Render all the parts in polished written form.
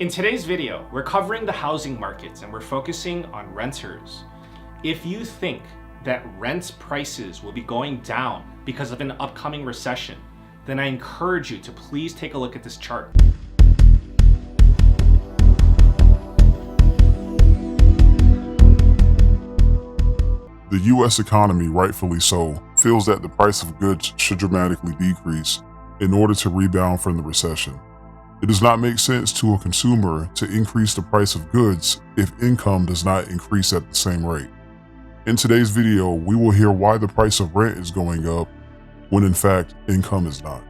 In today's video, we're covering the housing markets and we're focusing on renters. If you think that rent prices will be going down because of an upcoming recession, then I encourage you to please take a look at this chart. The U.S. economy, rightfully so, feels that the price of goods should dramatically decrease in order to rebound from the recession. It does not make sense to a consumer to increase the price of goods if income does not increase at the same rate. In today's video, we will hear why the price of rent is going up when in fact income is not.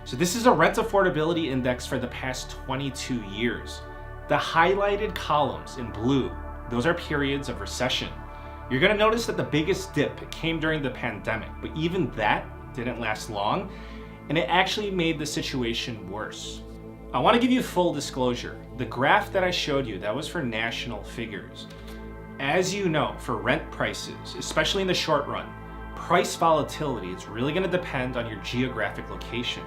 So this is a rent affordability index for the past 22 years. The highlighted columns in blue, those are periods of recession. You're gonna notice that the biggest dip came during the pandemic, but even that didn't last long, and it actually made the situation worse. I wanna give you full disclosure. The graph that I showed you, that was for national figures. As you know, for rent prices, especially in the short run, price volatility is really gonna depend on your geographic location.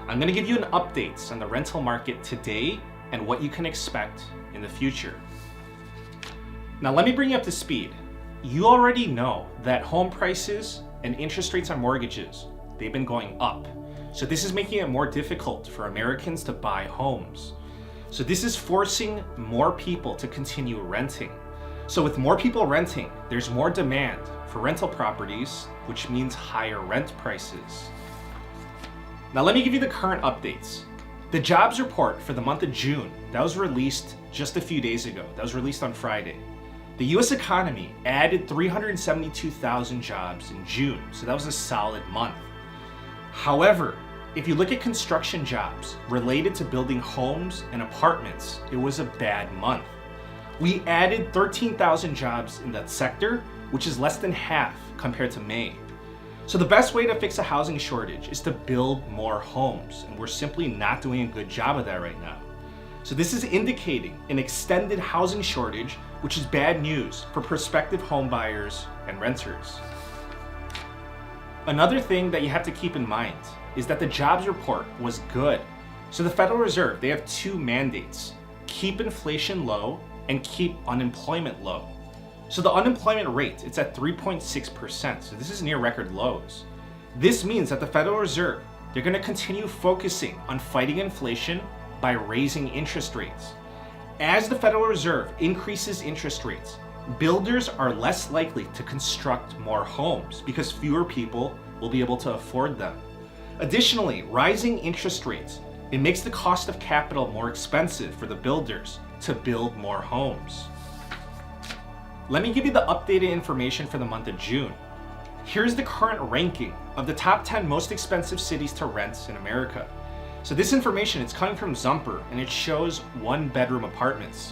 I'm gonna give you an update on the rental market today and what you can expect in the future. Now let me bring you up to speed. You already know that home prices and interest rates on mortgages, they've been going up. So this is making it more difficult for Americans to buy homes. So this is forcing more people to continue renting. So with more people renting, there's more demand for rental properties, which means higher rent prices. Now let me give you the current updates. The jobs report for the month of June, that was released just a few days ago. That was released on Friday. The US economy added 372,000 jobs in June, so that was a solid month. However, if you look at construction jobs related to building homes and apartments, it was a bad month. We added 13,000 jobs in that sector, which is less than half compared to May. So the best way to fix a housing shortage is to build more homes, and we're simply not doing a good job of that right now. So this is indicating an extended housing shortage, which is bad news for prospective home buyers and renters. Another thing that you have to keep in mind is that the jobs report was good. So the Federal Reserve, they have two mandates: keep inflation low and keep unemployment low. So the unemployment rate, it's at 3.6%. So this is near record lows. This means that the Federal Reserve, they're gonna continue focusing on fighting inflation by raising interest rates. As the Federal Reserve increases interest rates, builders are less likely to construct more homes because fewer people will be able to afford them. Additionally, rising interest rates, it makes the cost of capital more expensive for the builders to build more homes. Let me give you the updated information for the month of June. Here's the current ranking of the top 10 most expensive cities to rent in America. So this information, it's coming from Zumper, and it shows one-bedroom apartments.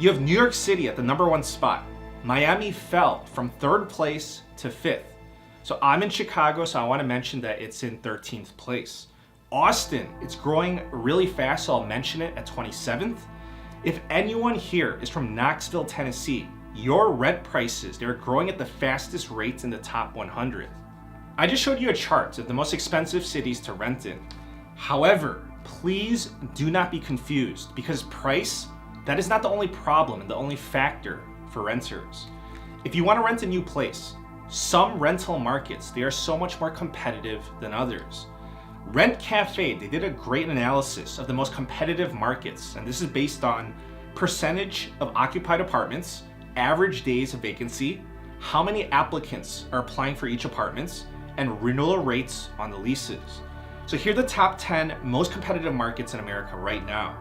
You have New York City at the #1 spot. Miami fell from 3rd place to 5th. So I'm in Chicago, so I want to mention that it's in 13th place. Austin, it's growing really fast, so I'll mention it at 27th. If anyone here is from Knoxville, Tennessee, your rent prices, they're growing at the fastest rates in the top 100. I just showed you a chart of the most expensive cities to rent in. However, please do not be confused, because price, that is not the only problem and the only factor for renters. If you want to rent a new place, some rental markets, they are so much more competitive than others. Rent Cafe, they did a great analysis of the most competitive markets, and this is based on percentage of occupied apartments, average days of vacancy, how many applicants are applying for each apartment, and renewal rates on the leases. So here are the top 10 most competitive markets in America right now.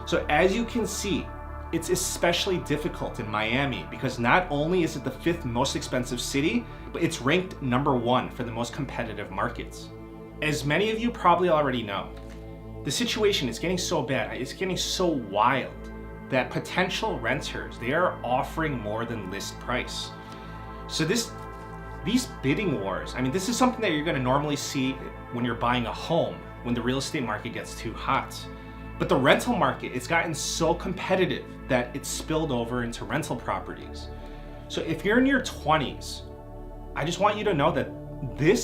So as you can see, it's especially difficult in Miami because not only is it the 5th most expensive city, but it's ranked #1 for the most competitive markets. As many of you probably already know, the situation is getting so bad, it's getting so wild that potential renters, they are offering more than list price. So these bidding wars, I mean, this is something that you're gonna normally see when you're buying a home, when the real estate market gets too hot. But the rental market, it's gotten so competitive that it's spilled over into rental properties. So if you're in your 20s, I just want you to know that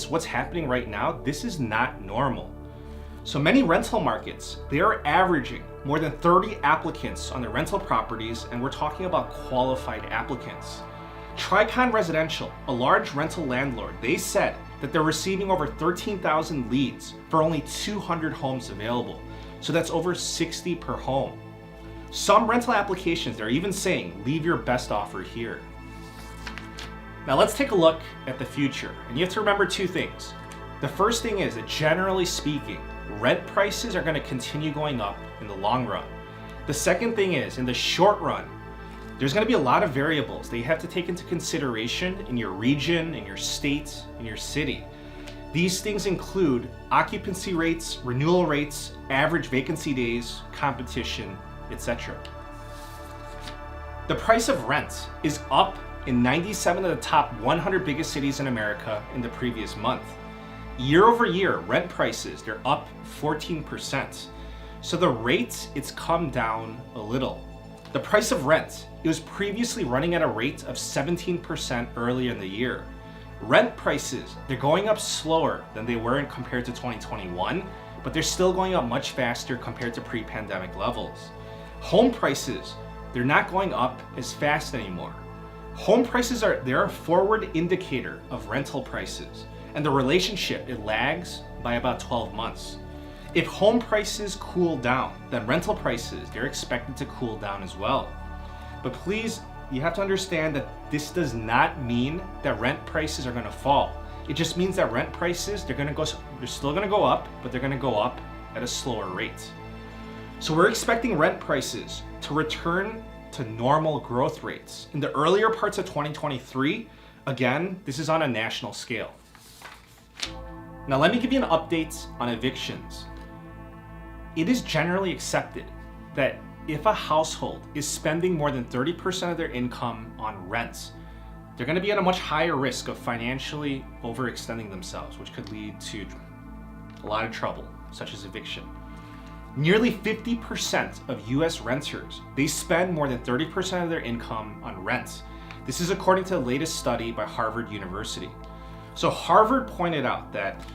what's happening right now, this is not normal. So many rental markets, they are averaging more than 30 applicants on their rental properties, and we're talking about qualified applicants. Tricon Residential, a large rental landlord, they said that they're receiving over 13,000 leads for only 200 homes available. So that's over 60 per home. Some rental applications, they're even saying, leave your best offer here. Now let's take a look at the future. And you have to remember two things. The first thing is that generally speaking, rent prices are going to continue going up in the long run. The second thing is, in the short run, there's going to be a lot of variables that you have to take into consideration in your region, in your state, in your city. These things include occupancy rates, renewal rates, average vacancy days, competition, etc. The price of rent is up in 97 of the top 100 biggest cities in America in the previous month. Year over year, rent prices, they're up 14%. So the rate, it's come down a little. The price of rent, it was previously running at a rate of 17% earlier in the year. Rent prices, they're going up slower than they were compared to 2021, but they're still going up much faster compared to pre-pandemic levels. Home prices, they're not going up as fast anymore. Home prices they're a forward indicator of rental prices, and the relationship, it lags by about 12 months. If home prices cool down, then rental prices, they're expected to cool down as well. But please, you have to understand that this does not mean that rent prices are going to fall. It just means that rent prices, they're still going to go up, but they're going to go up at a slower rate. So we're expecting rent prices to return to normal growth rates in the earlier parts of 2023. Again, this is on a national scale. Now let me give you an update on evictions. It is generally accepted that if a household is spending more than 30% of their income on rent, they're going to be at a much higher risk of financially overextending themselves, which could lead to a lot of trouble, such as eviction. Nearly 50% of US renters, they spend more than 30% of their income on rent. This is according to the latest study by Harvard University. So Harvard pointed out that,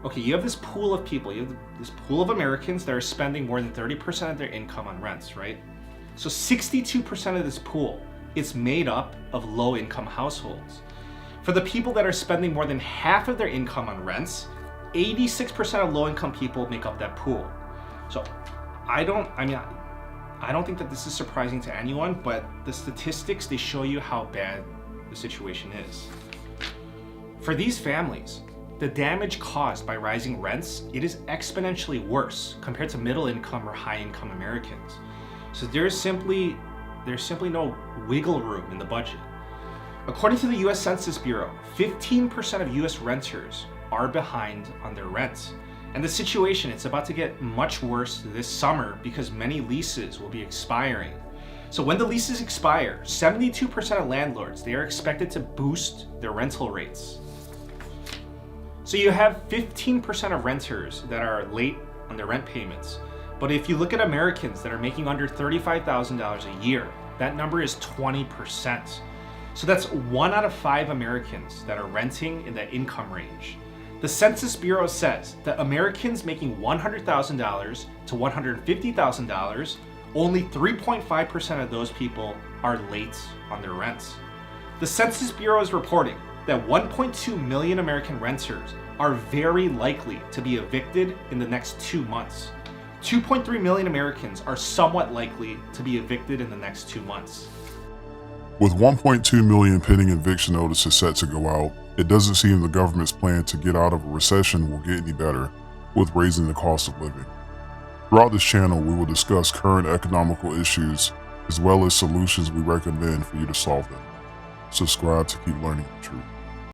okay, you have this pool of people, you have this pool of Americans that are spending more than 30% of their income on rents, right? So 62% of this pool, it's made up of low-income households. For the people that are spending more than half of their income on rents, 86% of low-income people make up that pool. So I don't think that this is surprising to anyone, but the statistics, they show you how bad the situation is. For these families, the damage caused by rising rents, it is exponentially worse compared to middle income or high income Americans. So there's simply no wiggle room in the budget. According to the US Census Bureau, 15% of US renters are behind on their rent. And the situation, it's about to get much worse this summer because many leases will be expiring. So when the leases expire, 72% of landlords, they are expected to boost their rental rates. So you have 15% of renters that are late on their rent payments. But if you look at Americans that are making under $35,000 a year, that number is 20%. So that's 1 out of 5 Americans that are renting in that income range. The Census Bureau says that Americans making $100,000 to $150,000, only 3.5% of those people are late on their rents. The Census Bureau is reporting that 1.2 million American renters are very likely to be evicted in the next 2 months. 2.3 million Americans are somewhat likely to be evicted in the next 2 months. With 1.2 million pending eviction notices set to go out, it doesn't seem the government's plan to get out of a recession will get any better with raising the cost of living. Throughout this channel, we will discuss current economical issues as well as solutions we recommend for you to solve them. Subscribe to keep learning the truth.